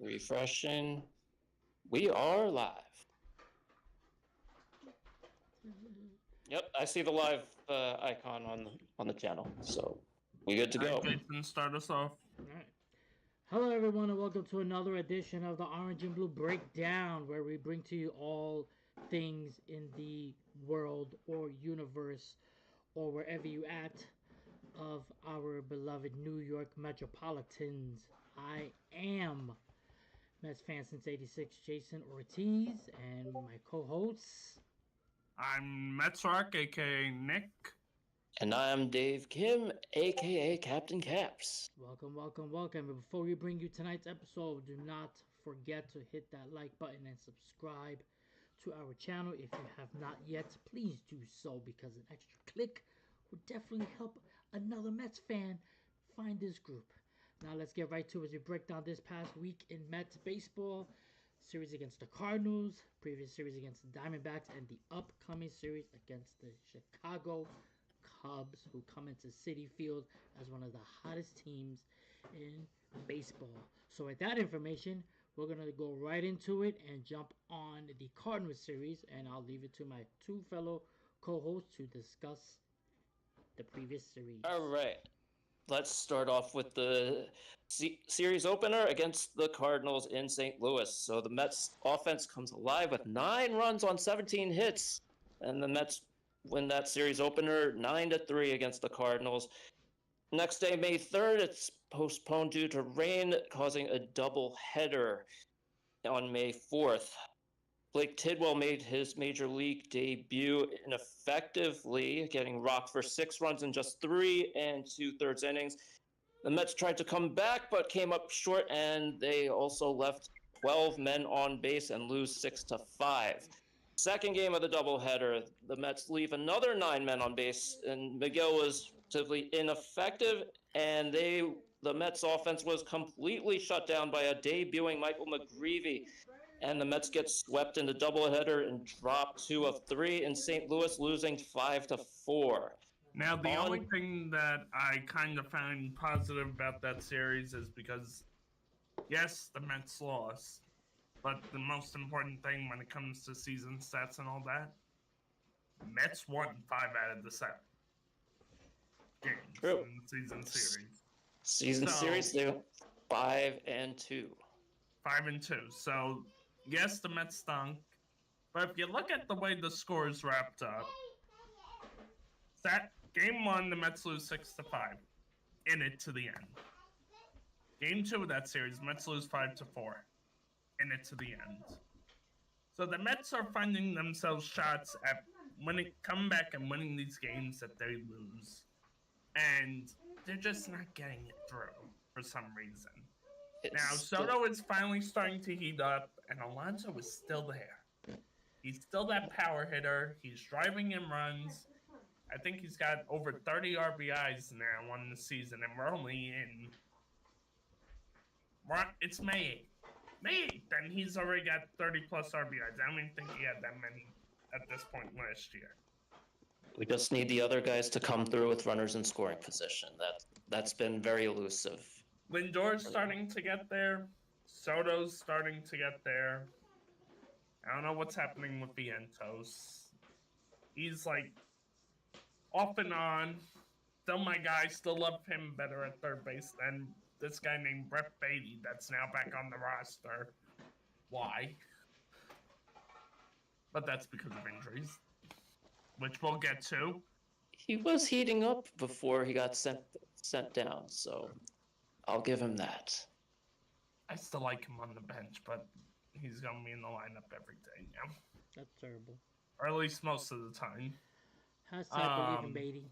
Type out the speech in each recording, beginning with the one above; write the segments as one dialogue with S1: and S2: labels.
S1: Refreshing. We are live. Yep, I see the live icon on the channel, so we good to go.
S2: Jason, start us off.
S3: All right. Hello, everyone, and welcome to another edition of the Orange and Blue Breakdown, where we bring to you all things in the world or universe or wherever you at of our beloved New York Metropolitans. I am Mets fan since '86, Jason Ortiz, and my co-hosts.
S2: I'm Metzrock, aka Nick.
S1: And I'm Dave Kim, aka Captain Caps.
S3: Welcome, welcome, welcome. And before we bring you tonight's episode, do not forget to hit that like button and subscribe to our channel. If you have not yet, please do so, because an extra click would definitely help another Mets fan find this group. Now let's get right to it as we break down this past week in Mets baseball. Series against the Cardinals, previous series against the Diamondbacks, and the upcoming series against the Chicago Cubs, who come into Citi Field as one of the hottest teams in baseball. So with that information, we're going to go right into it and jump on the Cardinals series, and I'll leave it to my two fellow co-hosts to discuss the previous series.
S1: All right. Let's start off with the series opener against the Cardinals in St. Louis. So the Mets offense comes alive with 9 runs on 17 hits, and the Mets win that series opener 9-3 against the Cardinals. Next day, May 3rd, it's postponed due to rain, causing a doubleheader on May 4th. Blake Tidwell made his major league debut ineffectively, getting rocked for 6 runs in just 3 2/3 innings. The Mets tried to come back, but came up short, and they also left 12 men on base and lose 6-5. Second game of the doubleheader, the Mets leave another 9 men on base, and Miguel was relatively ineffective, and the Mets offense was completely shut down by a debuting Michael McGreevy. And the Mets get swept in the doubleheader and drop 2 of 3 in St. Louis, losing 5-4.
S2: Now, the only thing that I kind of found positive about that series is because, yes, the Mets lost, but the most important thing when it comes to season stats and all that, Mets won 5 out of the 7 games in the season series.
S1: Series, they went 5-2.
S2: 5-2. So, yes, the Mets stunk, but if you look at the way the scores wrapped up, that game 1, the Mets lose 6-5, in it to the end. Game 2 of that series, Mets lose 5-4, in it to the end. So the Mets are finding themselves shots at coming back and winning these games that they lose, and they're just not getting it through for some reason. Now, Soto is finally starting to heat up, and Alonso is still there. He's still that power hitter. He's driving in runs. I think he's got over 30 RBIs now on the season, and we're only in... It's May 8th. May 8th, and he's already got 30-plus RBIs. I don't even think he had that many at this point last year.
S1: We just need the other guys to come through with runners in scoring position. That's been very elusive.
S2: Lindor's starting to get there. Soto's starting to get there. I don't know what's happening with Vientos. He's like off and on. Still my guy. Still love him better at third base than this guy named Brett Beatty that's now back on the roster. Why? But that's because of injuries, which we'll get to.
S1: He was heating up before he got sent down, so I'll give him that.
S2: I still like him on the bench, but he's going to be in the lineup every day now.
S3: That's terrible.
S2: Or at least most of the time.
S3: Hashtag believe in Beatty.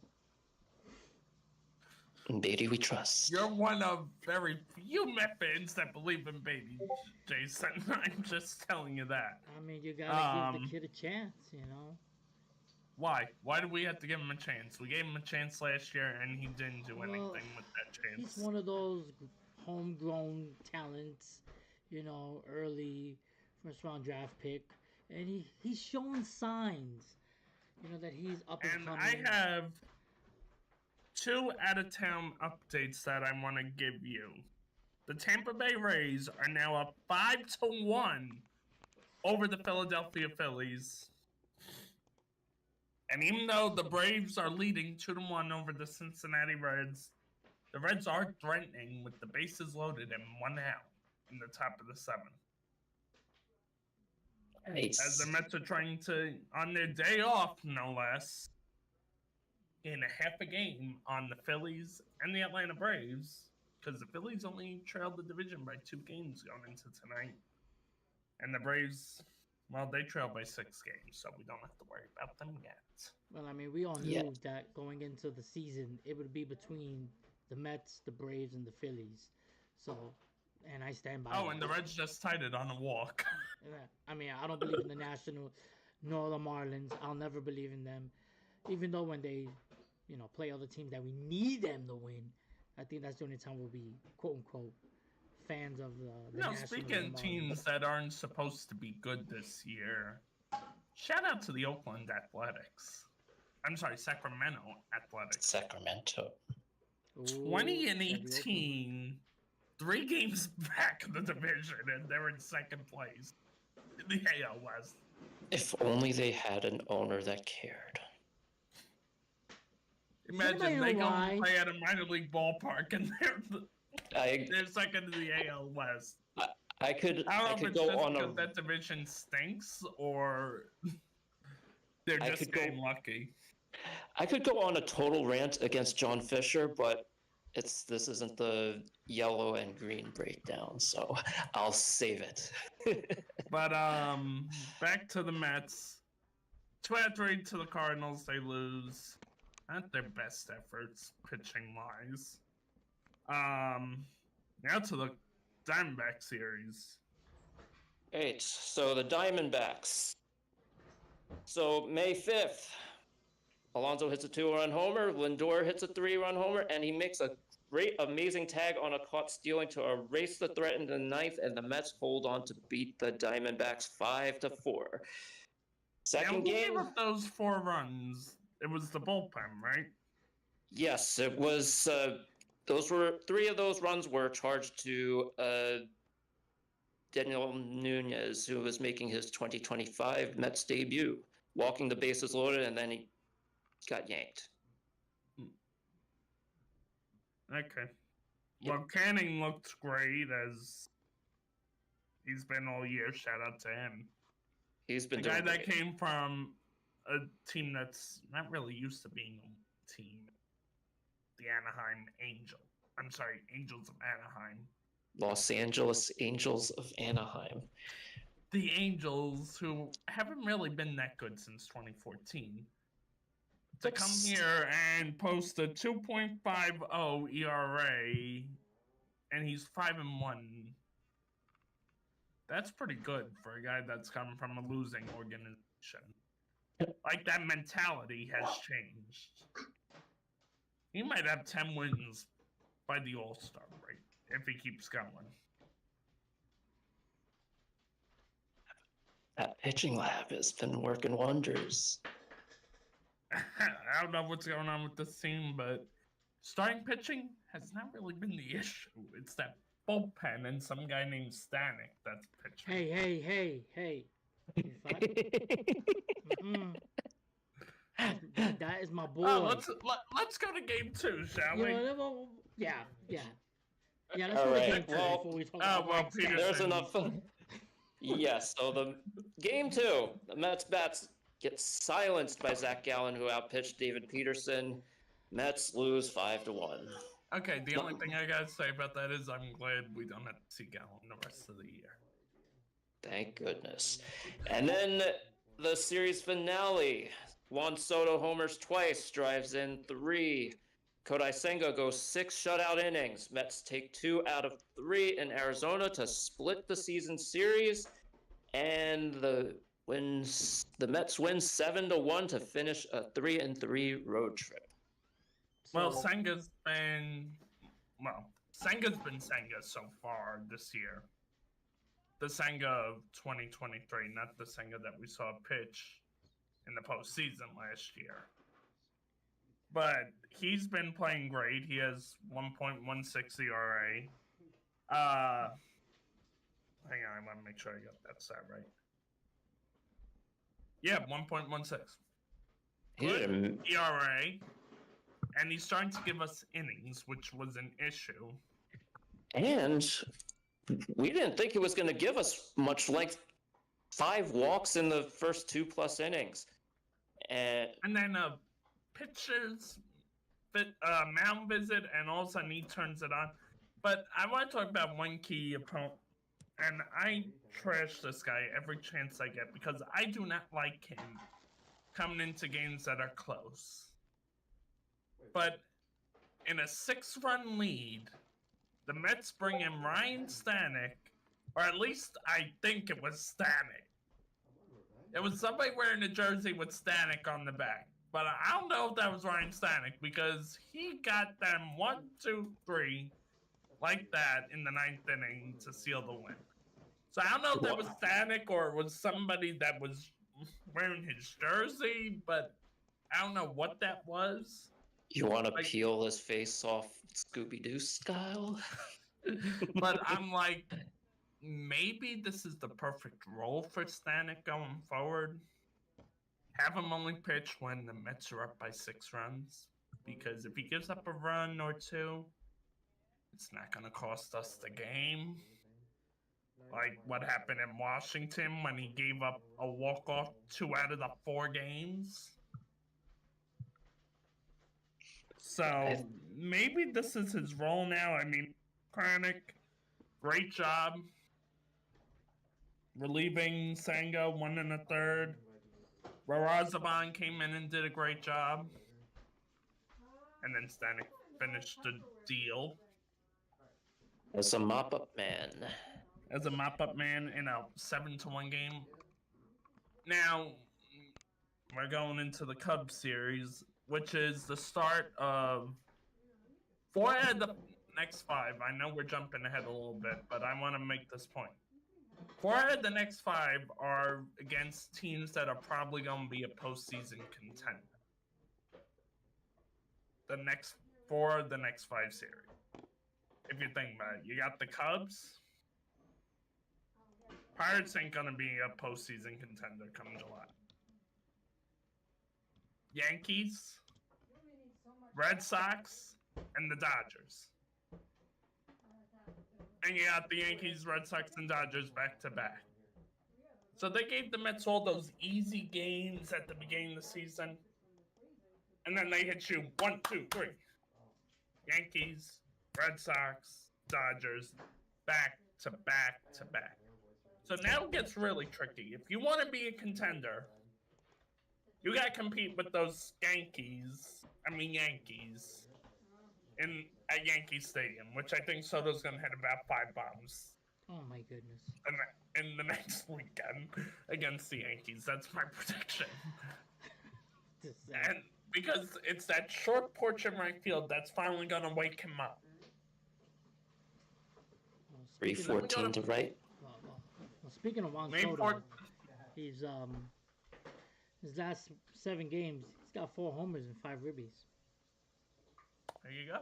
S1: In Beatty we trust.
S2: You're one of very few Met fans that believe in Beatty, Jason. I'm just telling you that.
S3: I mean, you gotta give the kid a chance, you know?
S2: Why? Why did we have to give him a chance? We gave him a chance last year, and he didn't do anything with that chance.
S3: He's one of those homegrown talents, you know, early first-round draft pick, and he's showing signs, you know, that he's up and coming.
S2: And I have 2 out-of-town updates that I want to give you. The Tampa Bay Rays are now up 5-1 over the Philadelphia Phillies. And even though the Braves are leading 2-1 over the Cincinnati Reds, the Reds are threatening with the bases loaded and 1 out in the top of the 7th.
S1: Nice.
S2: As the Mets are trying to, on their day off, no less, in a half a game on the Phillies and the Atlanta Braves, because the Phillies only trailed the division by 2 games going into tonight. And the Braves, well, they trailed by 6 games, so we don't have to worry about them yet.
S3: Well, I mean, we all knew that going into the season, it would be between the Mets, the Braves, and the Phillies. So, and I stand by
S2: Oh,
S3: that.
S2: and the Reds just tied it on a walk.
S3: I mean, I don't believe in the National nor the Marlins. I'll never believe in them. Even though when they, play other teams that we need them to win, I think that's the only time we'll be, quote unquote, fans of the Nationals.
S2: Speaking of teams that aren't supposed to be good this year, shout out to the Oakland Athletics. I'm sorry, Sacramento Athletics.
S1: Sacramento.
S2: 20-18, 3 games back in the division, and they're in 2nd place in the AL West.
S1: If only they had an owner that cared.
S2: Imagine they go and play at a minor league ballpark, and they're second in the AL West.
S1: I could go on a...
S2: that division stinks, or they're just getting lucky.
S1: I could go on a total rant against John Fisher, but this isn't the yellow and green breakdown, so I'll save it.
S2: But back to the Mets. 2-3 to the Cardinals. They lose. Not their best efforts pitching wise. Now to the Diamondback series.
S1: 8. So the Diamondbacks. So May 5th. Alonso hits a 2-run homer, Lindor hits a 3-run homer, and he makes a great, amazing tag on a caught stealing to erase the threat in the 9th, and the Mets hold on to beat the Diamondbacks 5-4. Second game.
S2: Who gave up those 4 runs? It was the bullpen, right?
S1: Yes, it was. Those were 3 of those runs were charged to Daniel Nunez, who was making his 2025 Mets debut, walking the bases loaded, and then he got yanked.
S2: Okay. Well, Canning looked great, as he's been all year. Shout out to him.
S1: He's been
S2: the
S1: doing
S2: guy
S1: great.
S2: That came from a team that's not really used to being a team. The Anaheim Angels. I'm sorry, Angels of Anaheim.
S1: Los Angeles Angels of Anaheim.
S2: The Angels, who haven't really been that good since 2014. To come here and post a 2.50 ERA, and he's 5-1. That's pretty good for a guy that's coming from a losing organization. Like, that mentality has changed. He might have 10 wins by the All-Star break if he keeps going.
S1: That pitching lab has been working wonders.
S2: I don't know what's going on with this team, but starting pitching has not really been the issue. It's that bullpen and some guy named Stanek that's pitching.
S3: Hey. That is my boy.
S2: Oh, let's go to game 2, shall we?
S3: Yeah. Let's go to game 2 before we talk about
S2: Peterson.
S1: There's enough. Yes, so the game 2, the Mets bats get silenced by Zach Gallen, who outpitched David Peterson. Mets lose 5-1.
S2: Okay, the only thing I gotta say about that is I'm glad we don't have to see Gallen the rest of the year.
S1: Thank goodness. And then the series finale. Juan Soto homers twice, drives in 3. Kodai Senga goes 6 shutout innings. Mets take 2 out of 3 in Arizona to split the season series. And the Mets win 7-1 to finish a 3-3 road trip.
S2: Well, Senga's been Senga so far this year. The Senga of 2023, not the Senga that we saw pitch in the postseason last year. But he's been playing great. He has 1.16 ERA. Hang on, I want to make sure I got that stat right. Yeah, 1.16. Good ERA, and he's starting to give us innings, which was an issue.
S1: And we didn't think he was going to give us much, like 5 walks in the first 2+ innings. And
S2: then pitcher's mound visit, and all of a sudden he turns it on. But I want to talk about one key opponent, and I trash this guy every chance I get because I do not like him coming into games that are close. But in a 6-run lead, the Mets bring in Ryan Stanek, or at least I think it was Stanek. It was somebody wearing a jersey with Stanek on the back. But I don't know if that was Ryan Stanek because he got them 1, 2, 3 like that in the 9th inning to seal the win. So I don't know if that was Stanek or it was somebody that was wearing his jersey, but I don't know what that was.
S1: You want to peel his face off Scooby-Doo style?
S2: But I'm like, maybe this is the perfect role for Stanek going forward. Have him only pitch when the Mets are up by 6 runs. Because if he gives up a run or 2, it's not going to cost us the game. Like what happened in Washington when he gave up a walk-off 2 out of the 4 games. So maybe this is his role now. I mean, Chronic, great job relieving Sango 1 1/3. Razaban came in and did a great job. And then Stanek finished the deal.
S1: As a mop-up man.
S2: As a mop-up man in a 7-1 game. Now, we're going into the Cubs series, which is the start of 4 out of the next 5. I know we're jumping ahead a little bit, but I want to make this point. 4 out of the next 5 are against teams that are probably going to be a postseason contender. The next 4 of the next 5 series. If you think about it, you got the Cubs. Pirates ain't going to be a postseason contender come July. Yankees, Red Sox, and the Dodgers. And you got the Yankees, Red Sox, and Dodgers back to back. So they gave the Mets all those easy games at the beginning of the season. And then they hit you 1, 2, 3. Yankees, Red Sox, Dodgers, back to back to back. So now it gets really tricky. If you want to be a contender, you got to compete with those Yankees at Yankee Stadium, which I think Soto's going to hit about 5 bombs.
S3: Oh my goodness.
S2: In the next weekend against the Yankees. That's my prediction. And because it's that short porch in right field that's finally going to wake him up.
S1: 3-14 to right.
S3: Well, speaking of Juan Soto, he's his last 7 games, he's got 4 homers and 5 ribbies.
S2: There you go.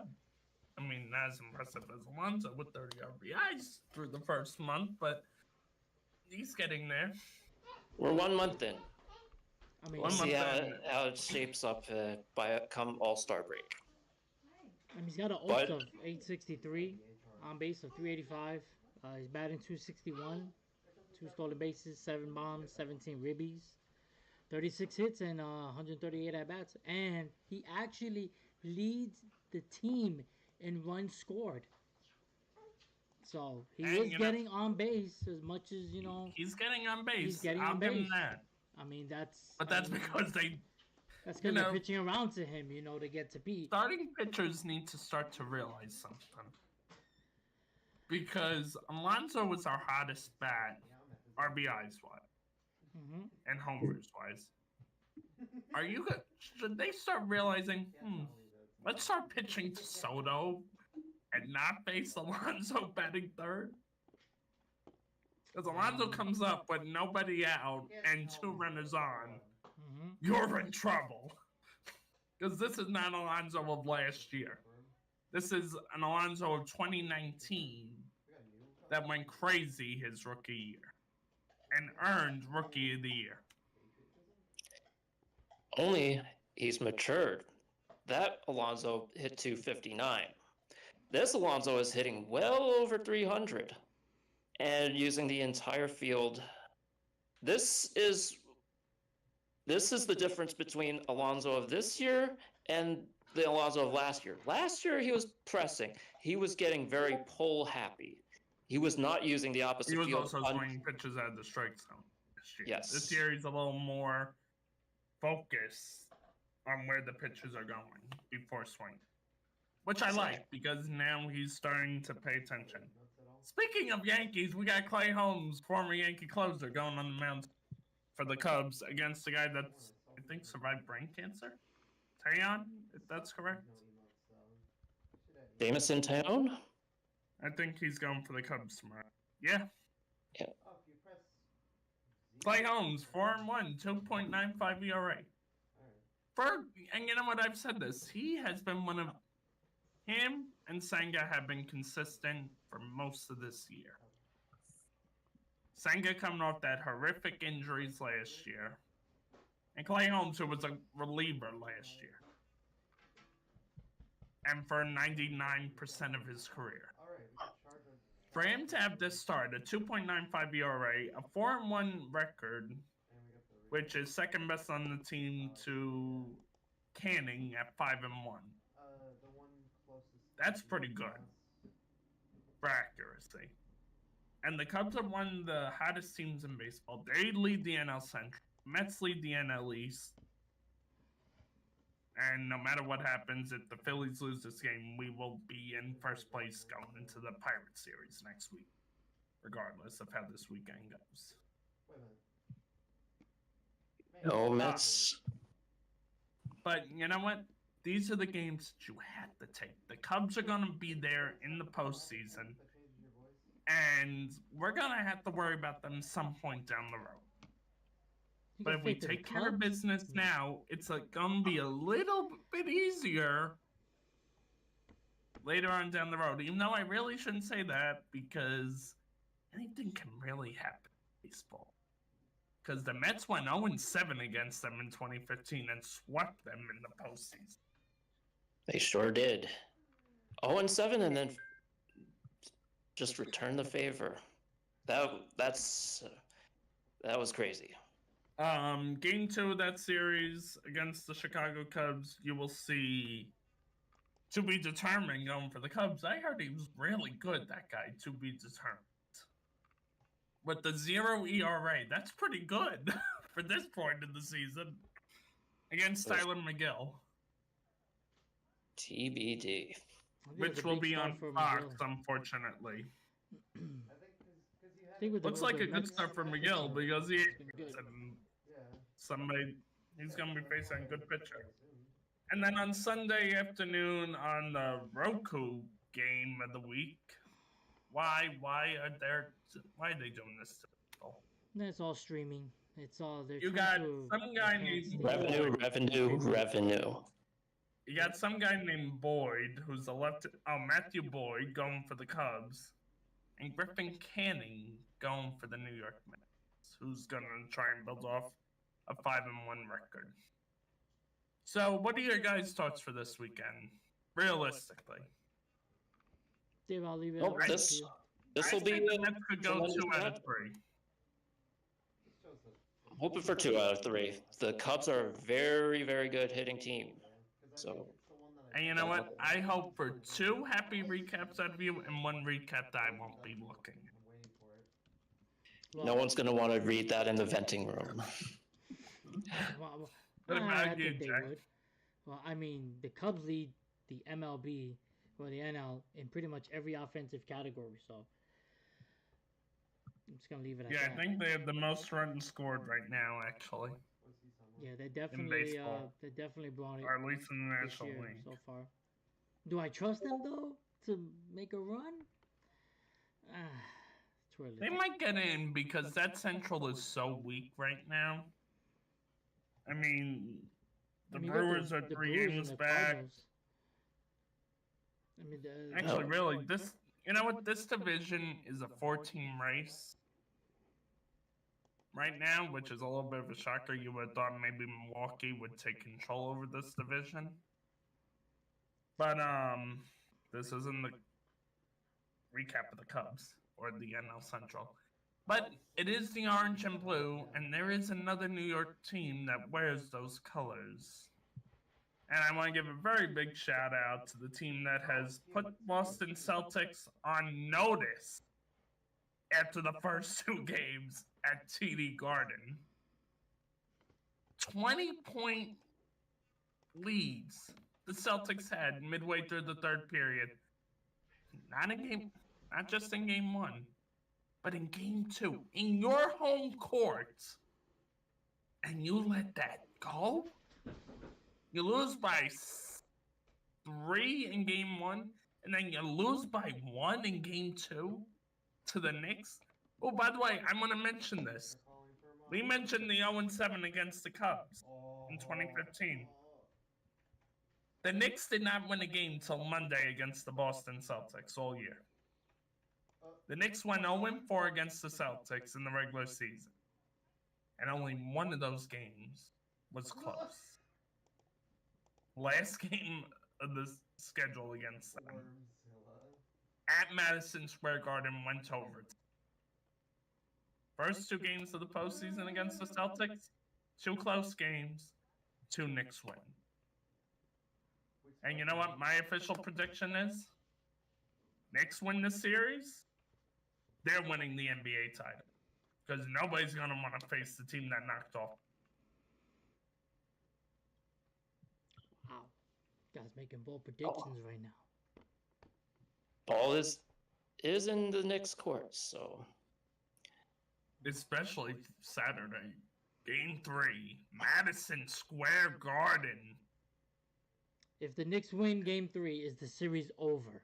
S2: I mean, not as impressive as Alonso with 30 RBIs through the first month, but he's getting there.
S1: We're 1 month in.
S3: I mean,
S1: We'll see how it shapes up come All-Star break.
S3: I mean, he's got an ult of 863, on base of 385. He's batting 261, 2 stolen bases, 7 bombs, 17 ribbies, 36 hits, and 138 at-bats. And he actually leads the team in runs scored. So he is getting on base as much as, you know.
S2: He's getting on base.
S3: He's getting
S2: I'll
S3: on
S2: give
S3: base.
S2: him that.
S3: I mean, that's
S2: because they.
S3: That's because they're pitching around to him, you know, to get to beat.
S2: Starting pitchers need to start to realize something. Because Alonso was our hottest bat, RBIs wise, and homers wise. Should they start realizing? Let's start pitching to Soto and not face Alonso batting third. Because Alonso comes up with nobody out and 2 runners on. You're in trouble. Because this is not Alonso of last year. This is an Alonso of 2019 that went crazy his rookie year and earned Rookie of the Year.
S1: Only he's matured. That Alonso hit 259. This Alonso is hitting well over 300 and using the entire field. This is the difference between Alonso of this year and the Alonso of last year. Last year, he was pressing. He was getting very pole happy. He was not using the opposite
S2: He was
S1: field.
S2: also swinging pitches out of the strike zone this year.
S1: Yes.
S2: This year, he's a little more focused on where the pitches are going before swinging, which I like because now he's starting to pay attention. Speaking of Yankees, we got Clay Holmes, former Yankee closer, going on the mound for the Cubs against a guy that's, I think, survived brain cancer. Taillon, if that's correct.
S1: Jameson Taillon?
S2: I think he's going for the Cubs tomorrow. Yeah.
S1: Yeah.
S2: Clay Holmes, 4-1, 2.95 ERA. And you know what? I've said this. He has been one of him and Senga have been consistent for most of this year. Senga coming off that horrific injuries last year. And Clay Holmes, who was a reliever last year. And for 99% of his career. For him to have this start, a 2.95 ERA, a 4-1 record, which is second best on the team to Canning at 5-1. That's pretty good for accuracy. And the Cubs are one of the hottest teams in baseball. They lead the NL Central. Mets lead the NL East. And no matter what happens, if the Phillies lose this game, we will be in first place going into the Pirates series next week, regardless of how this weekend goes.
S1: No Mets.
S2: But you know what? These are the games that you had to take. The Cubs are going to be there in the postseason. And we're going to have to worry about them some point down the road. But if we take care of business now, it's going to be a little bit easier later on down the road. Even though I really shouldn't say that because anything can really happen in baseball. Because the Mets went 0-7 against them in 2015 and swept them in the postseason.
S1: They sure did. 0-7 and then just return the favor. That was crazy.
S2: Game 2 of that series against the Chicago Cubs, you will see to be determined going for the Cubs. I heard he was really good, that guy, to be determined. With the 0 ERA, that's pretty good for this point in the season against Tyler McGill.
S1: TBD.
S2: Which will be on Fox, unfortunately. Looks like a good start for McGill because he's going to be facing a good pitcher. And then on Sunday afternoon on the Roku game of the week, why are they doing this to people?
S3: It's all streaming. It's all
S2: you got some guy named
S1: revenue.
S2: You got some guy named Boyd who's Matthew Boyd going for the Cubs, and Griffin Canning going for the New York Mets, who's gonna try and build off a 5-1 record. So, what are your guys' thoughts for this weekend, realistically?
S3: Dave, I'll leave it.
S1: This will be.
S2: The Mets could go 2 out of 3.
S1: I'm hoping for 2 out of 3. The Cubs are a very, very good hitting team. So.
S2: And you know what? I hope for 2 happy recaps out of you and 1 recap that I won't be looking.
S1: No one's going to want to read that in the venting room.
S3: I think they would. Well, I mean, the Cubs lead the MLB or the NL in pretty much every offensive category, so I'm just gonna leave it at that.
S2: Yeah, I think they have the most runs scored right now, actually.
S3: Yeah, they definitely brought it.
S2: Or at least in the National League
S3: so far. Do I trust them though to make a run?
S2: They might get in because that Central is so weak right now. I mean, the Brewers are 3 games back.
S3: I mean,
S2: actually, really, this You know what? This division is a 4-team race right now, which is a little bit of a shocker. You would have thought maybe Milwaukee would take control over this division. But this isn't the recap of the Cubs or the NL Central. But it is the orange and blue, and there is another New York team that wears those colors. And I want to give a very big shout out to the team that has put Boston Celtics on notice after the first 2 games at TD Garden. 20-point leads the Celtics had midway through the third period. Not just in game 1, but in game 2, in your home court, and you let that go? You lose by 3 in game 1, and then you lose by 1 in game 2 to the Knicks. Oh, by the way, I'm going to mention this. We mentioned the 0-7 against the Cubs in 2015. The Knicks did not win a game till Monday against the Boston Celtics all year. The Knicks went 0-4 against the Celtics in the regular season. And only one of those games was close. Last game of the schedule against them at Madison Square Garden went over. First 2 games of the postseason against the Celtics, 2 close games, 2 Knicks win. And you know what my official prediction is? Knicks win the series, they're winning the NBA title. Because nobody's going to want to face the team that knocked off.
S3: Wow. Guys making bold predictions right now.
S1: Ball is in the Knicks' court, so.
S2: Especially Saturday. Game 3, Madison Square Garden.
S3: If the Knicks win game 3, is the series over?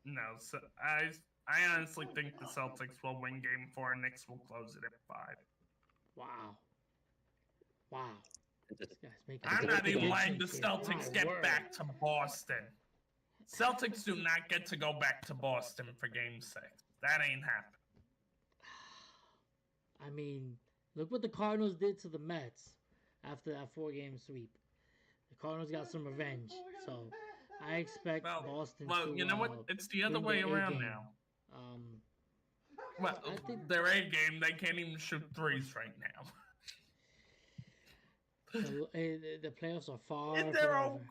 S2: No, so I honestly think the Celtics will win game 4 and Knicks will close it at 5.
S3: Wow. Wow. This guy's making
S2: I'm
S3: bold
S2: not even letting the
S3: predictions here.
S2: Celtics
S3: My
S2: get
S3: word.
S2: back to Boston. Celtics do not get to go back to Boston for game 6. That ain't happening.
S3: I mean, look what the Cardinals did to the Mets after that 4-game sweep. The Cardinals got some revenge, so I expect Boston to.
S2: Well, you know what? It's the other
S3: win
S2: way
S3: their
S2: around
S3: A-game.
S2: now.
S3: I think
S2: their A game, they can't even shoot threes right now.
S3: the playoffs are far.
S2: In their own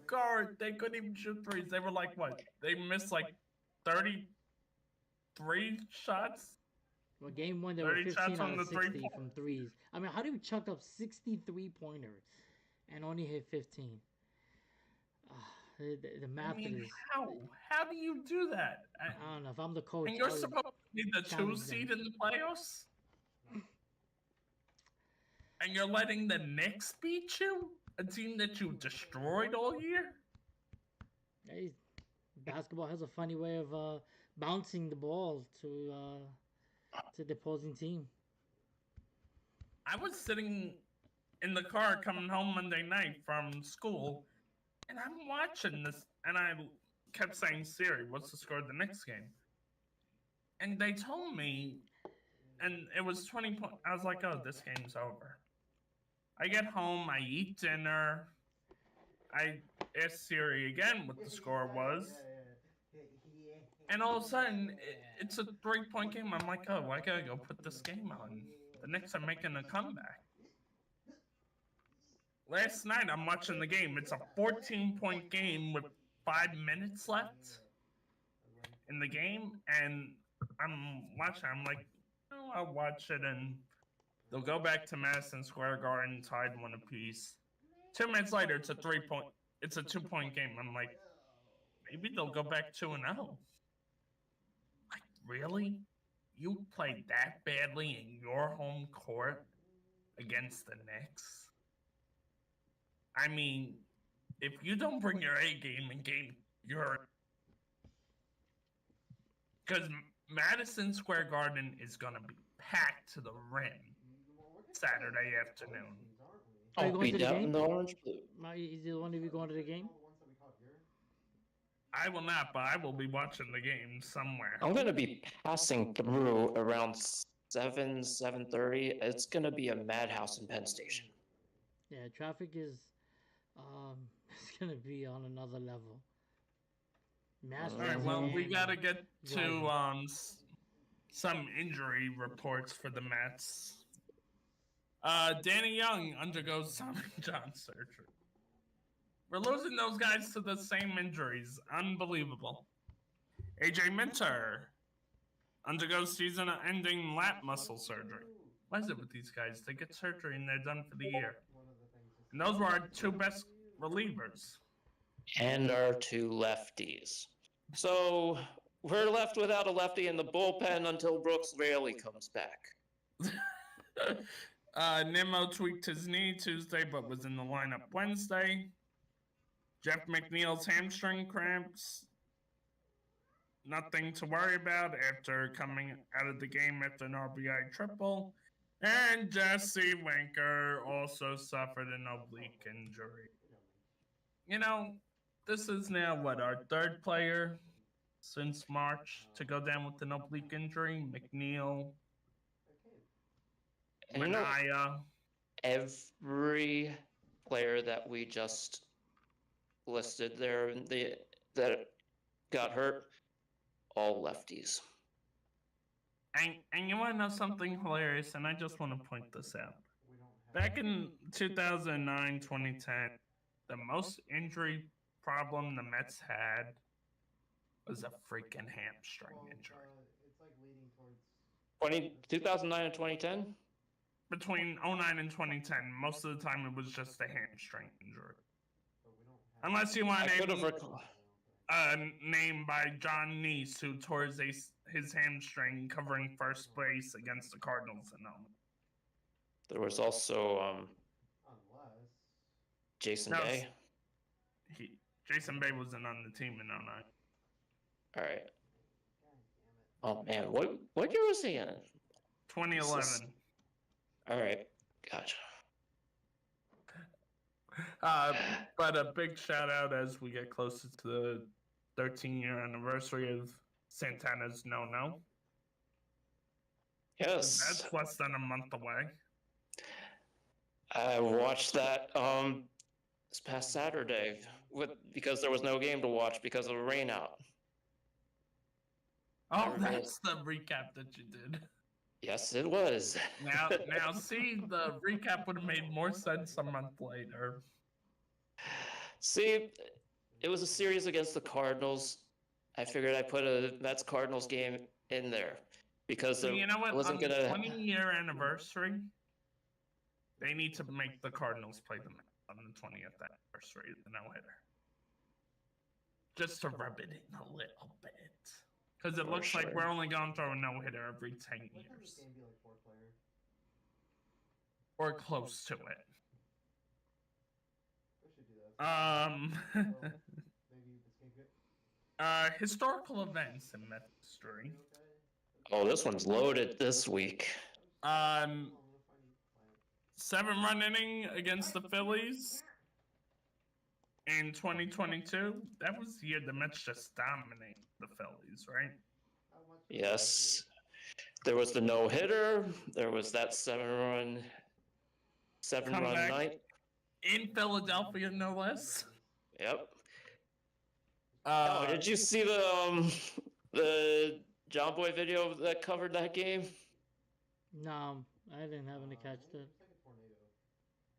S2: guard, they couldn't even shoot threes. They were like what? They missed like 33 shots.
S3: Well, game 1 they were 15
S2: shots
S3: out
S2: on
S3: of
S2: the
S3: 60
S2: three-point.
S3: from threes. I mean, how do you chuck up 63 pointers and only hit 15? The math is.
S2: How do you do that?
S3: I don't know. If I'm the coach,
S2: And you're
S3: I would
S2: supposed to be the 2
S3: challenge
S2: seed
S3: them.
S2: in the playoffs? And you're letting the Knicks beat you? A team that you destroyed all year?
S3: Hey, basketball has a funny way of bouncing the ball to the opposing team.
S2: I was sitting in the car coming home Monday night from school, and I'm watching this, and I kept saying, Siri, what's the score of the next game? And they told me, and it was 20 points. I was like, oh, this game's over. I get home, I eat dinner. I asked Siri again what the score was. And all of a sudden, it's a 3-point game. I'm like, oh, I gotta go put this game on. The Knicks are making a comeback. Last night, I'm watching the game. It's a 14-point game with 5 minutes left in the game. And I'm watching. I'm like, oh, I'll watch it. And they'll go back to Madison Square Garden, tied 1 apiece. 2 minutes later, it's a 2-point game. I'm like, maybe they'll go back 2-0. Like, really? You played that badly in your home court against the Knicks? I mean, if you don't bring your A game in game, because Madison Square Garden is going to be packed to the rim Saturday afternoon.
S3: Are you
S1: I'll
S3: going
S1: be
S3: to the
S1: down
S3: game?
S1: in the orange blue.
S3: Is the one of you going to the game?
S2: I will not, but I will be watching the game somewhere.
S1: I'm gonna be passing through around 7:30. It's gonna be a madhouse in Penn Station.
S3: Yeah, traffic is it's gonna be on another level. Mass
S2: All right, well, we
S3: transit
S2: gotta
S3: and
S2: get to
S3: driving.
S2: some injury reports for the Mets. Danny Young undergoes Tommy John surgery. We're losing those guys to the same injuries. Unbelievable. AJ Minter undergoes season-ending lat muscle surgery. What is it with these guys? They get surgery and they're done for the year. And those were our two best relievers.
S1: And our two lefties. So we're left without a lefty in the bullpen until Brooks Raley comes back.
S2: Nimmo tweaked his knee Tuesday but was in the lineup Wednesday. Jeff McNeil's hamstring cramps. Nothing to worry about after coming out of the game after an RBI triple. And Jesse Winker also suffered an oblique injury. You know, this is now what, our third player since March to go down with an oblique injury? McNeil,
S1: And you know,
S2: Manaya.
S1: every player that we just listed there that got hurt, all lefties.
S2: And you want to know something hilarious? And I just want to point this out. Back in 2009, 2010, the most injury problem the Mets had was a freaking hamstring injury.
S1: 2009 and 2010?
S2: Between 09 and 2010, most of the time it was just a hamstring injury. Unless you want
S1: I could have
S2: to
S1: recalled.
S2: name by John Neese, who tore his hamstring covering first base against the Cardinals in 09.
S1: There was also Jason
S2: No,
S1: Bay.
S2: Jason Bay wasn't on the team in 09.
S1: All right. Oh man, what year was he in?
S2: 2011.
S1: All right, gotcha.
S2: But a big shout out as we get closer to the 13-year anniversary of Santana's No.
S1: Yes,
S2: That's less than a month away.
S1: I watched that this past Saturday because there was no game to watch because of the rain out.
S2: Oh, that's the recap that you did.
S1: Yes, it was.
S2: Now, see, the recap would have made more sense a month later.
S1: See, it was a series against the Cardinals. I figured I'd put a Mets Cardinals game in there because
S2: So you know what?
S1: wasn't
S2: On the
S1: gonna.
S2: 20-year anniversary, they need to make the Cardinals play the Mets on the 20th anniversary of the no-hitter. Just to rub it in a little bit. Because it looks like we're only going through a no-hitter every 10 years. Or close to it. Historical events in Mets history.
S1: Oh, this one's loaded this week.
S2: 7-run inning against the Phillies in 2022. That was the year the Mets just dominated the Phillies, right?
S1: Yes. There was the no-hitter. There was that seven-run
S2: Comeback.
S1: night.
S2: In Philadelphia, no less.
S1: Yep. Did you see the John Boy video that covered that game?
S3: No, I didn't happen to catch that.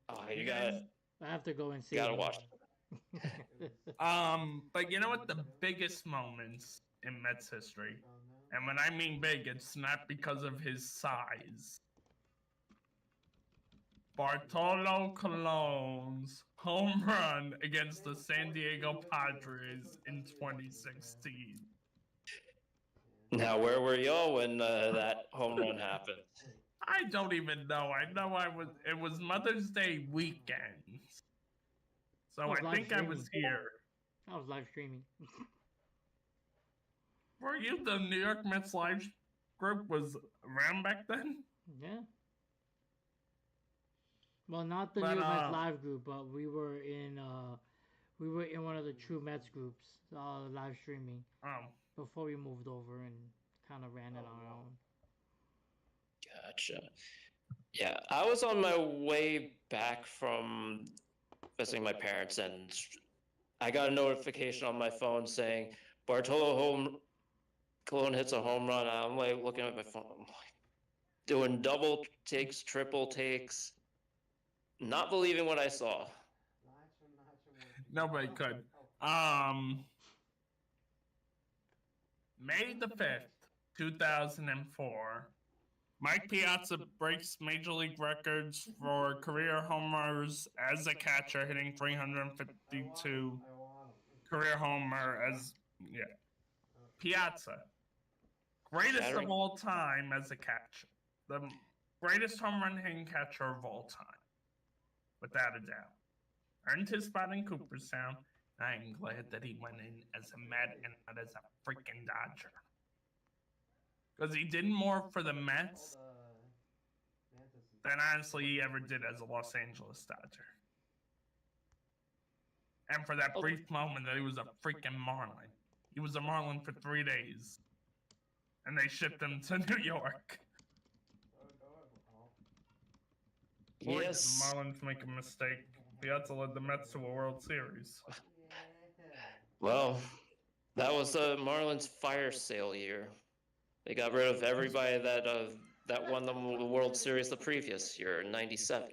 S1: Oh, you got.
S3: I have to go and see.
S1: Gotta watch.
S2: But you know what? The biggest moments in Mets history, and when I mean big, it's not because of his size. Bartolo Colon's home run against the San Diego Padres in 2016.
S1: Now, where were y'all when that home run happened?
S2: I don't even know. I know it was Mother's Day weekend. So I think I was here.
S3: I was live streaming.
S2: Were you? The New York Mets live group was around back then?
S3: Yeah. Well, not the New York Mets live group, but we were in We were in one of the True Mets groups, live streaming,
S2: Oh,
S3: before we moved over and kind of ran it on our own.
S1: Gotcha. Yeah, I was on my way back from visiting my parents, and I got a notification on my phone saying Bartolo Colon hits a home run. I'm like looking at my phone, I'm like doing double takes, triple takes, not believing what I saw.
S2: nobody could. May the 5th, 2004, Mike Piazza breaks Major League records for career homers as a catcher, hitting 352 career homer as, Piazza. Greatest of all time as a catcher. The greatest home run hitting catcher of all time. Without a doubt. Earned his spot in Cooperstown. I'm glad that he went in as a Met and not as a freaking Dodger. Because he did more for the Mets than honestly he ever did as a Los Angeles Dodger. And for that brief moment that he was a freaking Marlin. He was a Marlin for 3 days. And they shipped him to New York. Boy,
S1: Yes.
S2: the Marlins make a mistake. Piazza led the Mets to a World Series.
S1: Well, that was the Marlins fire sale year. They got rid of everybody that won the World Series the previous year in '97.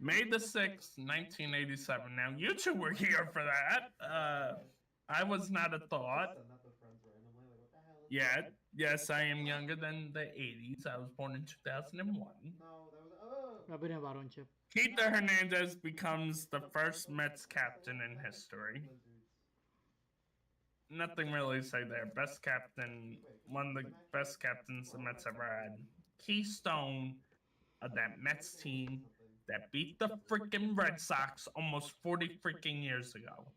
S2: May the 6th, 1987. Now, you two were here for that. I was not a thought. Yet. Yes, I am younger than the 80s. I was born in 2001. Keith Hernandez becomes the first Mets captain in history. Nothing really to say there. Best captain, one of the best captains the Mets ever had. Keystone of that Mets team that beat the freaking Red Sox almost 40 freaking years ago.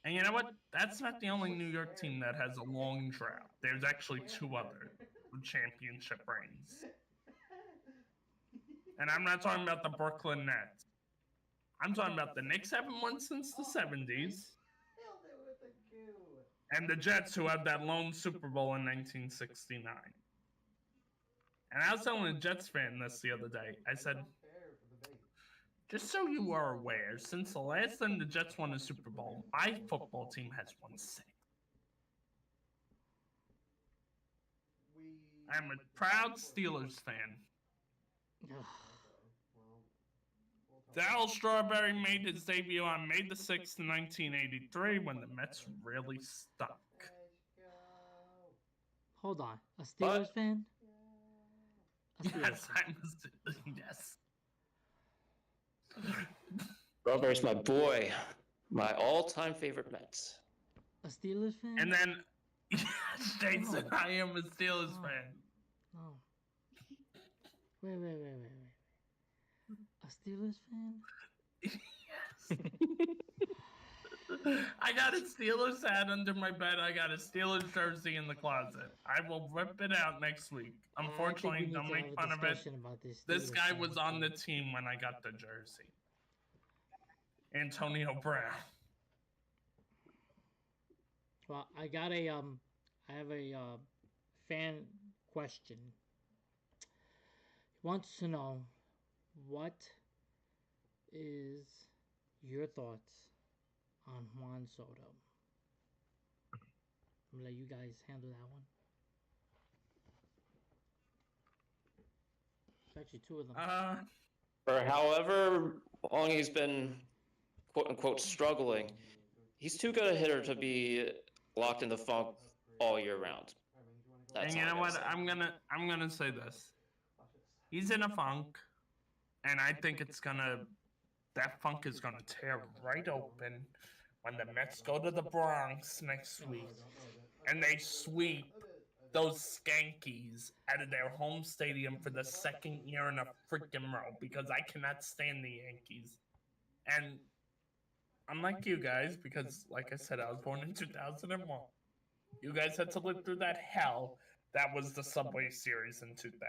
S2: And you know what? That's not the only New York team that has a long drought. There's actually 2 other championship reigns. And I'm not talking about the Brooklyn Nets. I'm talking about the Knicks haven't won since the 70s. And the Jets, who had that lone Super Bowl in 1969. And I was telling a Jets fan this the other day. I said, just so you are aware, since the last time the Jets won a Super Bowl, my football team has won 6. I'm a proud Steelers fan. Darryl Strawberry made his debut on May the 6th, 1983, when the Mets really stuck.
S3: Hold on. A Steelers fan?
S2: Yes, I'm yes.
S1: Strawberry's my boy. My all-time favorite Mets.
S3: A Steelers fan?
S2: And then, Jason, I am a Steelers fan.
S3: No. Wait. A Steelers fan?
S2: Yes. I got a Steelers hat under my bed. I got a Steelers jersey in the closet. I will rip it out next week. Unfortunately, don't make fun of it. This guy was on the team when I got the jersey. Antonio Brown.
S3: Well, I have a fan question. He wants to know, what is your thoughts on Juan Soto? I'm gonna let you guys handle that one. It's actually 2 of them.
S1: For however long he's been, quote unquote, struggling, he's too good a hitter to be locked in the funk all year round.
S2: And you know what? I'm gonna say this. He's in a funk, and I think that funk is gonna tear right open when the Mets go to the Bronx next week, and they sweep those Skankies out of their home stadium for the 2nd year in a freaking row, because I cannot stand the Yankees. And I'm like you guys, because like I said, I was born in 2001. You guys had to live through that hell that was the Subway Series in 2000.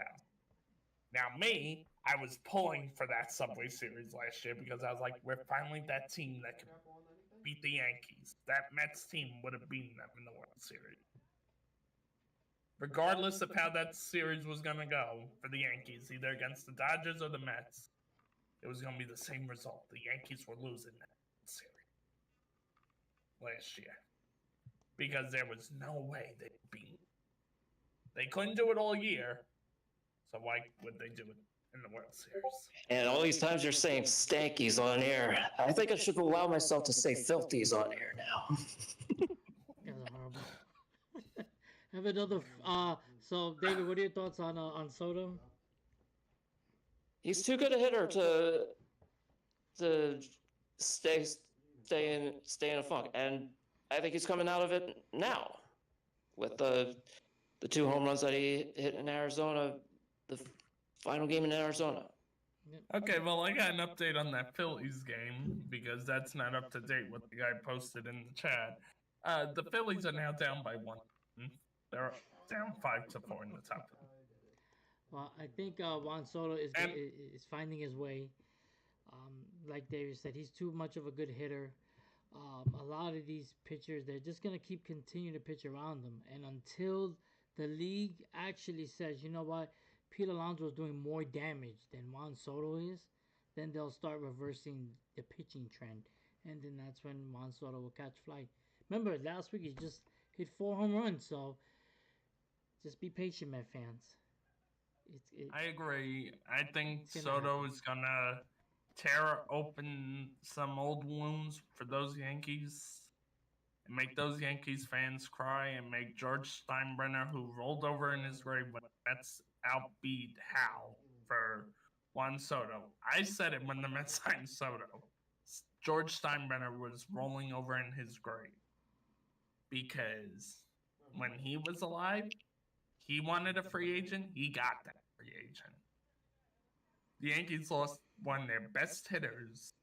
S2: Now me, I was pulling for that Subway Series last year because I was like, we're finally that team that can beat the Yankees. That Mets team would have beaten them in the World Series. Regardless of how that series was going to go for the Yankees, either against the Dodgers or the Mets, it was going to be the same result. The Yankees were losing that series last year because there was no way they'd beat. They couldn't do it all year, so why would they do it in the World Series?
S1: And all these times you're saying stankies on air. I think I should allow myself to say filthies on air now.
S3: That was horrible. Have another. So David, what are your thoughts on Soto?
S1: He's too good a hitter to stay in a funk, and I think he's coming out of it now with the 2 home runs that he hit in Arizona, the final game in Arizona.
S2: Okay, well, I got an update on that Phillies game because that's not up to date what the guy posted in the chat. The Phillies are now down by 1. They're down 5-4 in the top.
S3: Well, I think Juan Soto is finding his way. Like David said, he's too much of a good hitter. A lot of these pitchers, they're just going to continue to pitch around them. And until the league actually says, you know what, Pete Alonso is doing more damage than Juan Soto is, then they'll start reversing the pitching trend. And then that's when Juan Soto will catch flight. Remember, last week he just hit 4 home runs, so just be patient, Met fans.
S2: I agree. I think Soto is going to tear open some old wounds for those Yankees and make those Yankees fans cry and make George Steinbrenner, who rolled over in his grave when the Mets outbeat Hal for Juan Soto. I said it when the Mets signed Soto. George Steinbrenner was rolling over in his grave because when he was alive, he wanted a free agent. He got that free agent. The Yankees lost one of their best hitters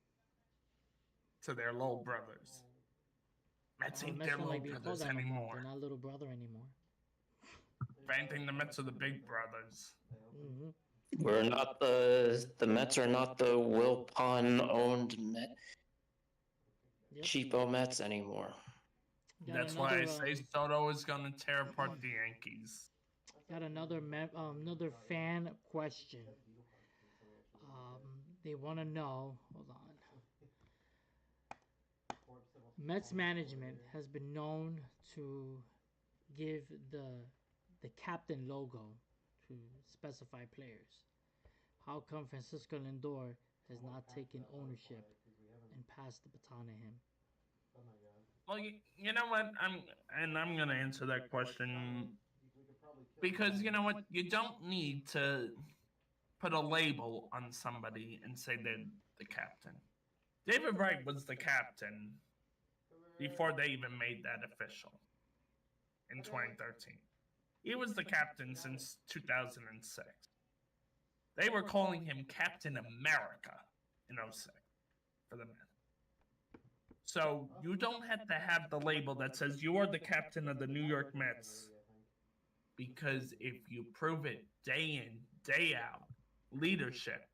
S2: to their little brothers. Mets ain't their little brothers anymore.
S3: They're not little brother anymore.
S2: If anything, the Mets are the big brothers.
S3: Mm-hmm.
S1: We're not the Mets are not the Will Pond-owned cheapo Mets anymore.
S2: That's why I say Soto is going to tear apart the Yankees.
S3: Got another fan question. They want to know. Hold on. Mets management has been known to give the captain logo to specified players. How come Francisco Lindor has not taken ownership and passed the baton to him?
S2: Well, you know what? I'm going to answer that question because you know what? You don't need to put a label on somebody and say they're the captain. David Wright was the captain before they even made that official in 2013. He was the captain since 2006. They were calling him Captain America in 06 for the Mets. So you don't have to have the label that says you are the captain of the New York Mets, because if you prove it day in, day out, leadership.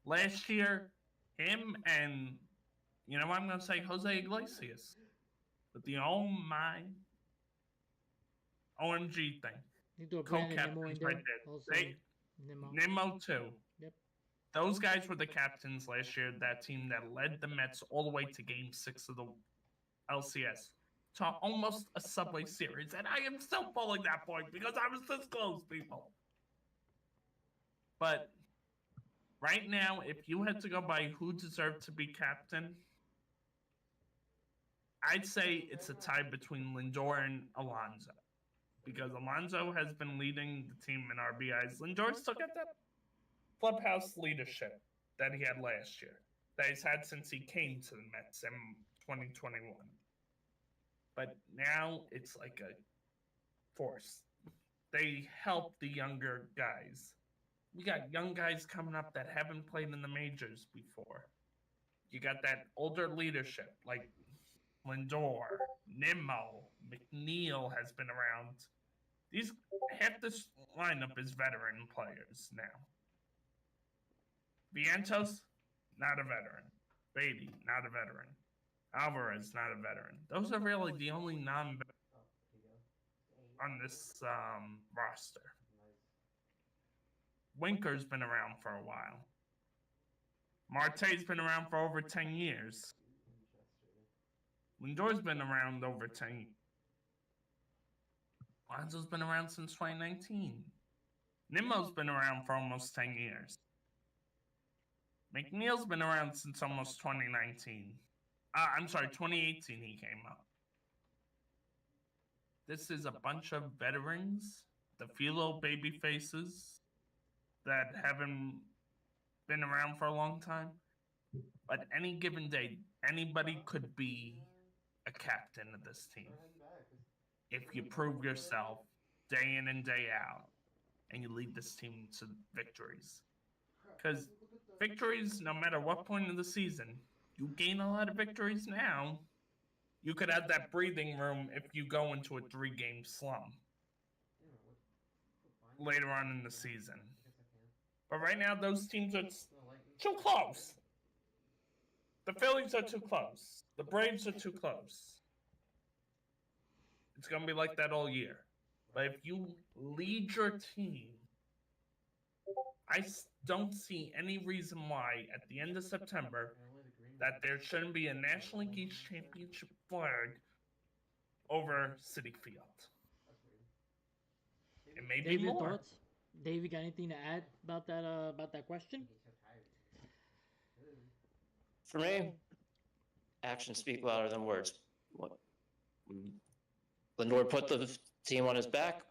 S2: Last year, him and, you know what I'm going to say, Jose Iglesias, with the oh my OMG thing. Co-captains right there. Nimmo too.
S3: Yep.
S2: Those guys were the captains last year, that team that led the Mets all the way to Game 6 of the LCS. To almost a Subway Series. And I am still pulling that point because I was this close, people. But right now, if you had to go by who deserved to be captain, I'd say it's a tie between Lindor and Alonso. Because Alonso has been leading the team in RBIs. Lindor still got that clubhouse leadership that he had last year, that he's had since he came to the Mets in 2021. But now it's like a force. They help the younger guys. We got young guys coming up that haven't played in the majors before. You got that older leadership like Lindor, Nimmo, McNeil has been around. Half this lineup is veteran players now. Vientos, not a veteran. Beatty, not a veteran. Alvarez, not a veteran. Those are really the only non on this roster. Winker's been around for a while. Marte's been around for over 10 years. Lindor's been around over 10 years. Lonzo's been around since 2019. Nimmo's been around for almost 10 years. McNeil's been around since almost 2019. I'm sorry, 2018 he came up. This is a bunch of veterans, the few little baby faces that haven't been around for a long time. But any given day, anybody could be a captain of this team. If you prove yourself day in and day out, and you lead this team to victories. Because victories, no matter what point of the season, you gain a lot of victories now. You could have that breathing room if you go into a 3-game slump later on in the season. But right now, those teams are too close. The Phillies are too close. The Braves are too close. It's going to be like that all year. But if you lead your team, I don't see any reason why at the end of September that there shouldn't be a National League East Championship flag over Citi Field. It may be more.
S3: Thoughts? Dave, you got anything to add about that question?
S1: For me, actions speak louder than words. Lindor put the team on his back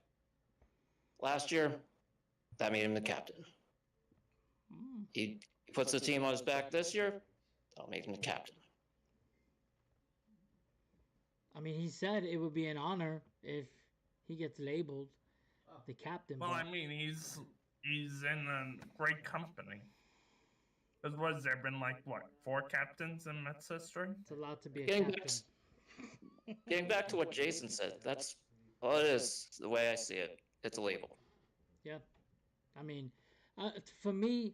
S1: last year. That made him the captain. He puts the team on his back this year. That'll make him the captain.
S3: I mean, he said it would be an honor if he gets labeled the captain.
S2: Well, I mean, he's in a great company. Because what has there been, like, what, 4 captains in Mets history?
S3: It's a lot to be a captain.
S1: Getting back to what Jason said, that's all it is, the way I see it. It's a label.
S3: Yeah. I mean, for me,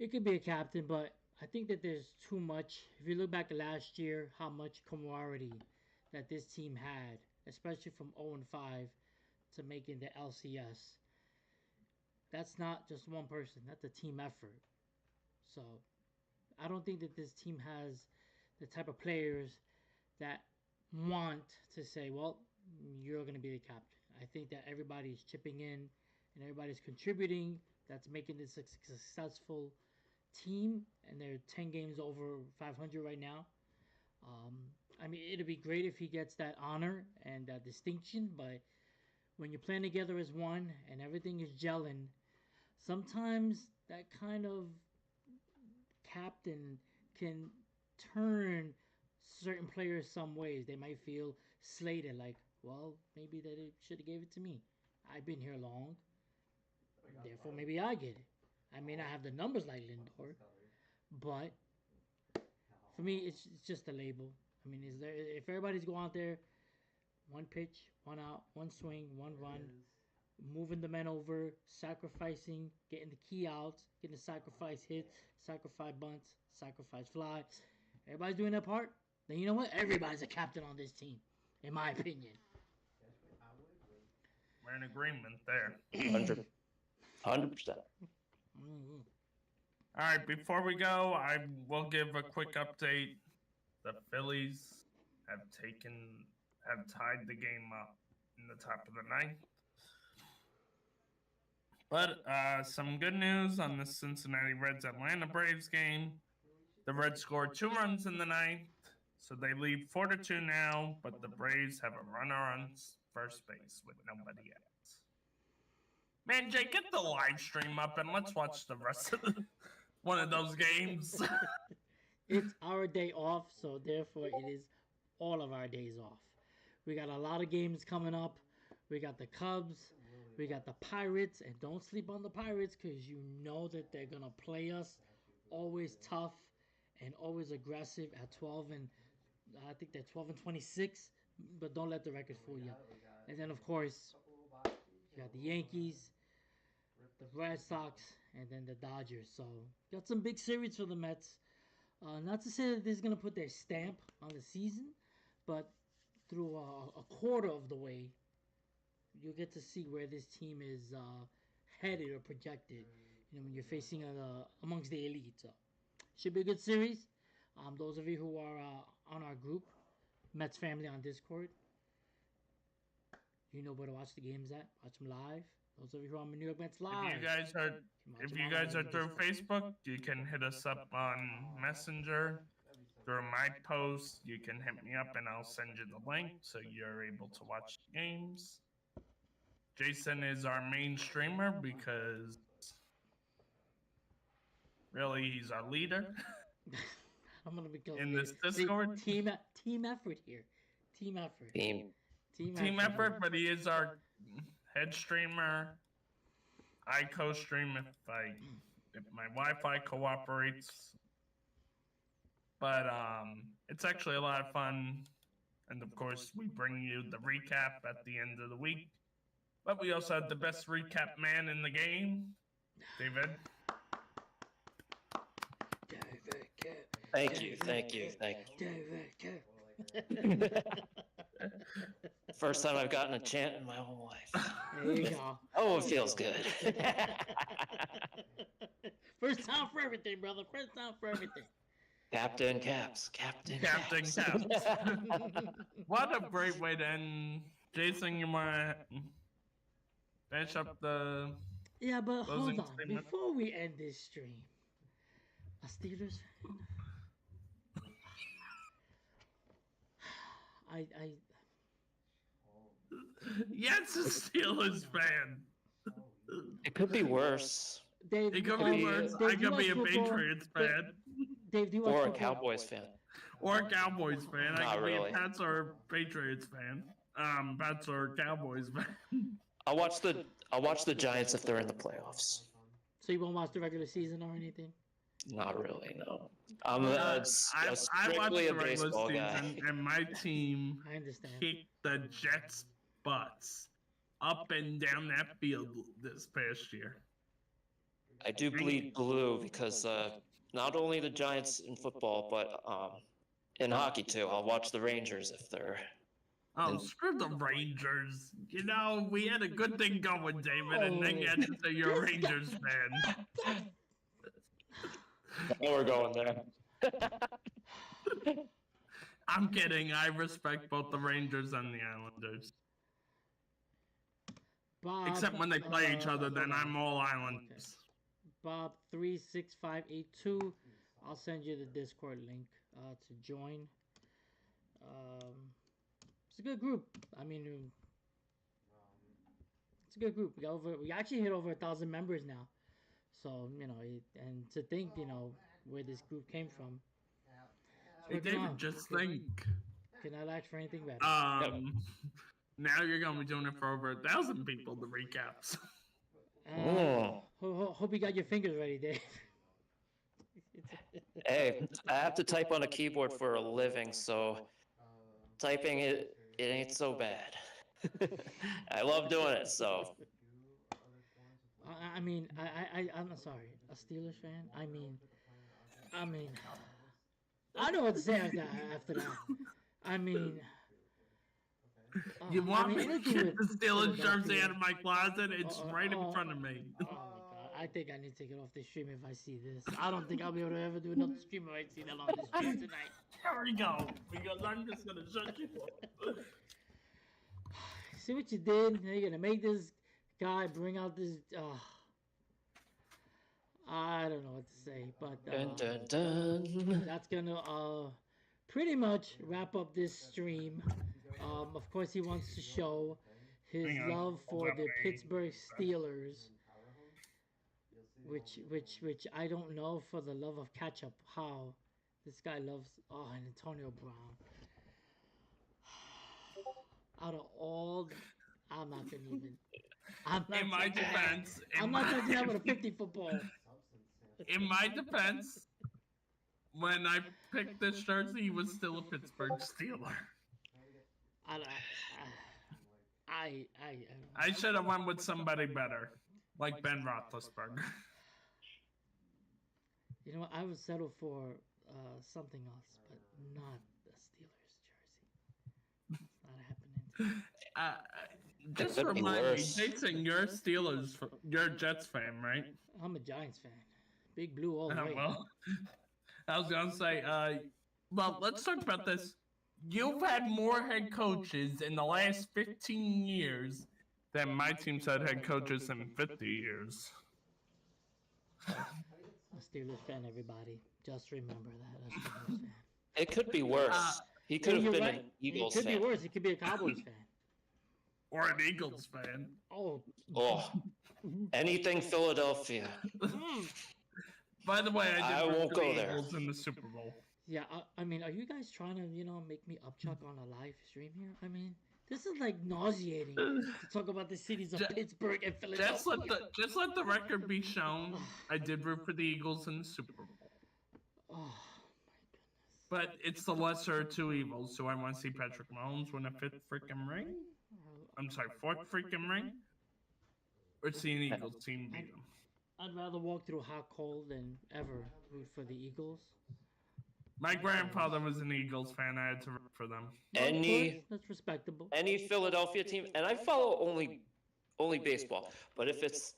S3: it could be a captain, but I think that there's too much. If you look back at last year, how much camaraderie that this team had, especially from 0-5 to making the LCS. That's not just one person. That's a team effort. So I don't think that this team has the type of players that want to say, well, you're going to be the captain. I think that everybody's chipping in and everybody's contributing. That's making this a successful team, and they're 10 games over 500 right now. I mean, it'd be great if he gets that honor and that distinction, but when you're playing together as one and everything is gelling, sometimes that kind of captain can turn certain players some ways. They might feel slated, like, well, maybe they should have gave it to me. I've been here long, therefore maybe I get it. I may not have the numbers like Lindor, but for me, it's just a label. I mean, if everybody's going out there, one pitch, one out, one swing, one run, moving the men over, sacrificing, getting the key outs, getting the sacrifice hit, sacrifice bunts, sacrifice fly. Everybody's doing their part. Then you know what? Everybody's a captain on this team, in my opinion.
S2: We're in agreement there.
S1: 100%.
S3: Mm-hmm.
S2: All right, before we go, I will give a quick update. The Phillies have tied the game up in the top of the ninth. But some good news on the Cincinnati Reds Atlanta Braves game. The Reds scored 2 runs in the ninth, so they lead 4-2 now, but the Braves have a runner on first base with nobody else. Man, Jay, get the live stream up and let's watch the rest of one of those games.
S3: It's our day off, so therefore it is all of our days off. We got a lot of games coming up. We got the Cubs. We got the Pirates. And don't sleep on the Pirates because you know that they're going to play us. Always tough and always aggressive at 12 and I think they're 12-26. But don't let the records fool you. And then, of course, you got the Yankees, the Red Sox, and then the Dodgers. So got some big series for the Mets. Not to say that this is gonna put their stamp on the season, but through a quarter of the way, you'll get to see where this team is headed or projected. When you're facing amongst the elite, so should be a good series. Those of you who are on our group, Mets family on Discord, you know where to watch the games at. Watch them live. Those of you who are on New York Mets live.
S2: If you guys are through Facebook, you can hit us up on Messenger. Through my post, you can hit me up and I'll send you the link so you're able to watch the games. Jason is our main streamer because really he's our leader.
S3: I'm gonna become
S2: in this Discord.
S3: Team effort here. Team effort.
S2: Team effort, but he is our head streamer. I co-stream if my Wi-Fi cooperates. But it's actually a lot of fun. And of course, we bring you the recap at the end of the week. But we also have the best recap man in the game, David.
S1: Thank you. First time I've gotten a chant in my whole life.
S3: There you go.
S1: Oh, it feels good.
S3: First time for everything, brother. First time for everything.
S1: Captain Caps. Captain Caps.
S2: What a great way to end. Jason, you want to finish up the...
S3: Yeah, but hold on. Before we end this stream, a Steelers fan?
S2: Yes, a Steelers fan.
S1: It could be worse.
S3: Dave,
S2: it could be worse. I could be a Patriots fan.
S3: Dave, do you watch
S1: or a
S3: football?
S1: Cowboys fan.
S2: Or a Cowboys fan. I could
S1: really.
S2: be a Pats or Patriots fan. Pats or Cowboys fan.
S1: I'll watch the Giants if they're in the playoffs.
S3: So you won't watch the regular season or anything?
S1: Not really, no. I'm strictly a baseball guy.
S2: And my team
S3: I understand.
S2: kicked the Jets' butts up and down that field this past year.
S1: I do bleed blue because not only the Giants in football, but in hockey too. I'll watch the Rangers if they're...
S2: Oh, screw the Rangers. You know, we had a good thing going, David, and then you had to say you're a Rangers fan.
S1: Now we're going there.
S2: I'm kidding. I respect both the Rangers and the Islanders.
S3: Bob,
S2: except when they play each other, then I'm all Islanders.
S3: Bob 36582. I'll send you the Discord link to join. It's a good group. I mean, it's a good group. We actually hit over 1,000 members now. So, you know, and to think, you know, where this group came from.
S2: Hey, David, just think.
S3: Cannot ask for anything better.
S2: Now you're going to be doing it for over 1,000 people, the recaps.
S3: Hope you got your fingers ready, Dave.
S1: Hey, I have to type on a keyboard for a living, so typing it ain't so bad. I love doing it, so.
S3: I mean, I'm sorry, a Steelers fan. I mean, I don't know what to say after that. I mean,
S2: you want me to get the Steelers jersey out of my closet? It's right in front of me.
S3: Oh my god, I think I need to take it off the stream if I see this. I don't think I'll be able to ever do another stream if I see that on the stream tonight.
S2: There we go. Because I'm just gonna shut you up.
S3: See what you did? You're gonna make this guy bring out this. I don't know what to say, but
S1: Dun, dun, dun.
S3: That's gonna pretty much wrap up this stream. Of course, he wants to show his love for the Pittsburgh Steelers, which I don't know for the love of ketchup how this guy loves. Oh, and Antonio Brown. Out of all, I'm not gonna even.
S2: In my defense,
S3: I'm not touching that with a 50 football.
S2: In my defense, when I picked this jersey, he was still a Pittsburgh Steeler.
S3: I
S2: should have went with somebody better, like Ben Roethlisberger.
S3: You know what? I would settle for something else, but not the Steelers jersey. It's not happening.
S2: Uh,
S1: It
S2: just
S1: could be
S2: remind me,
S1: worse.
S2: Jason, you're a Steelers, you're a Jets fan, right?
S3: I'm a Giants fan. Big blue all the way.
S2: Well, I was gonna say, well, let's talk about this. You've had more head coaches in the last 15 years than my team's had head coaches in 50 years.
S3: A Steelers fan, everybody. Just remember that. A Steelers fan.
S1: It could be worse. He could have
S3: You're
S1: been
S3: right.
S1: an Eagles
S3: It could
S1: fan.
S3: be worse. It could be a Cowboys fan.
S2: Or an Eagles fan.
S3: Oh.
S1: Oh, anything Philadelphia.
S2: By the way, I
S1: I
S2: did root
S1: won't
S2: for the
S1: go there.
S2: Eagles in the Super Bowl.
S3: Yeah, I mean, are you guys trying to, make me upchuck on a live stream here? I mean, this is like nauseating to talk about the cities of Pittsburgh and Philadelphia.
S2: Just let the record be shown. I did root for the Eagles in the Super Bowl.
S3: Oh, my goodness.
S2: But it's the lesser of two evils. Do I want to see Patrick Mahomes win a fifth freaking ring? I'm sorry, fourth freaking ring? Or see an Eagles team beat them?
S3: I'd rather walk through hot cold than ever root for the Eagles.
S2: My grandfather was an Eagles fan. I had to root for them.
S3: That's respectable.
S1: Any Philadelphia team, and I follow only baseball. But if it's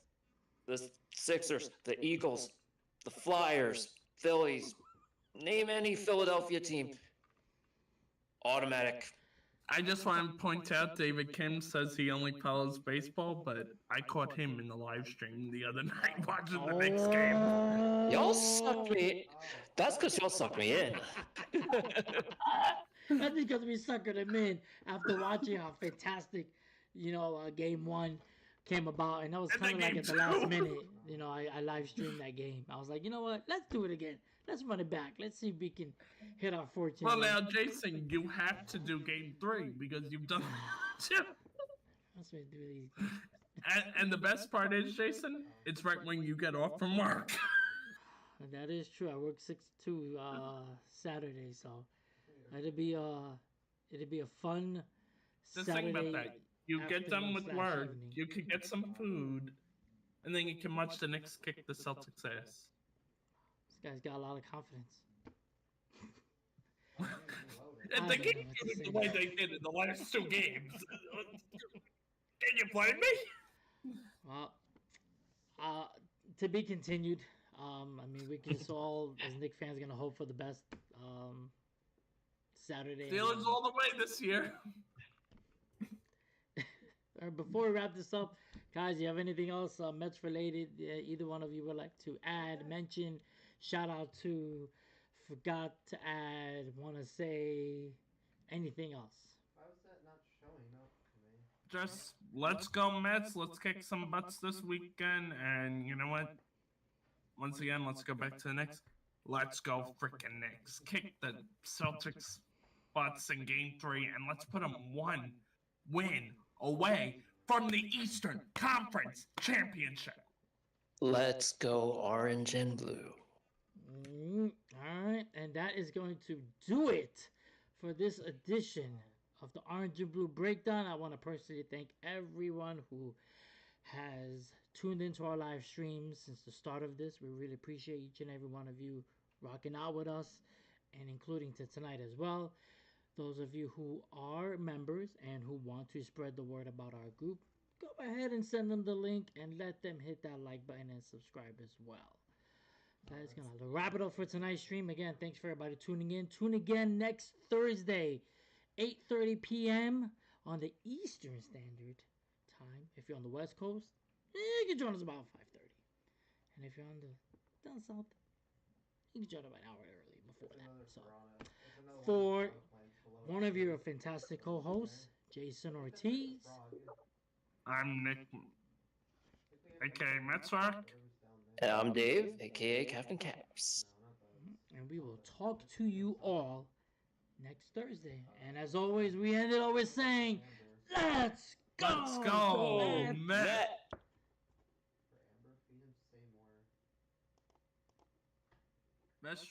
S1: the Sixers, the Eagles, the Flyers, Phillies, name any Philadelphia team, automatic.
S2: I just want to point out David Kim says he only follows baseball, but I caught him in the live stream the other night watching the Knicks game.
S1: Y'all sucked me. That's because y'all sucked me in.
S3: That's because we suckered him in after watching how fantastic, game one came about. And that was kind of like at the last minute. I live streamed that game. I was like, you know what? Let's do it again. Let's run it back. Let's see if we can hit our fortune.
S2: Well, now, Jason, you have to do game 3 because you've done two.
S3: That's what I do these.
S2: And the best part is, Jason, it's right when you get off from work.
S3: That is true. I work 6 to 2 Saturday, so it'll be a fun
S2: Just
S3: Saturday.
S2: think about that. You get done with
S3: afternoon/evening.
S2: work, you can get some food, and then you can watch the Knicks kick the Celtics' ass.
S3: This guy's got a lot of confidence.
S2: And they keep doing the way they did in the last 2 games. Can you blame me?
S3: Well, to be continued. I mean, we can just all, as Knicks fans, gonna hope for the best. Saturday.
S2: Steelers all the way this year.
S3: Before we wrap this up, guys, you have anything else Mets related? Either one of you would like to add, mention, shout out to, forgot to add, want to say, anything else?
S4: Why was that not showing up to me?
S2: Just let's go Mets. Let's kick some butts this weekend. And you know what? Once again, let's go back to the Knicks. Let's go freaking Knicks. Kick the Celtics butts in game 3, and let's put them 1 win away from the Eastern Conference Championship.
S1: Let's go orange and blue.
S3: All right, and that is going to do it for this edition of the Orange and Blue Breakdown. I want to personally thank everyone who has tuned into our live streams since the start of this. We really appreciate each and every one of you rocking out with us, and including to tonight as well. Those of you who are members and who want to spread the word about our group, go ahead and send them the link and let them hit that like button and subscribe as well. That is going to wrap it up for tonight's stream. Again, thanks for everybody tuning in. Tune again next Thursday, 8:30 p.m. on the Eastern Standard Time. If you're on the West Coast, you can join us about 5:30. And if you're on the down south, you can join about an hour early before that. So, for one of your fantastic co-hosts, Jason Ortiz.
S2: I'm Nick, aka Metzrock.
S1: And I'm Dave, aka Captain Caps.
S3: And we will talk to you all next Thursday. And as always, we ended always saying, let's go!
S2: Let's go, Met! Best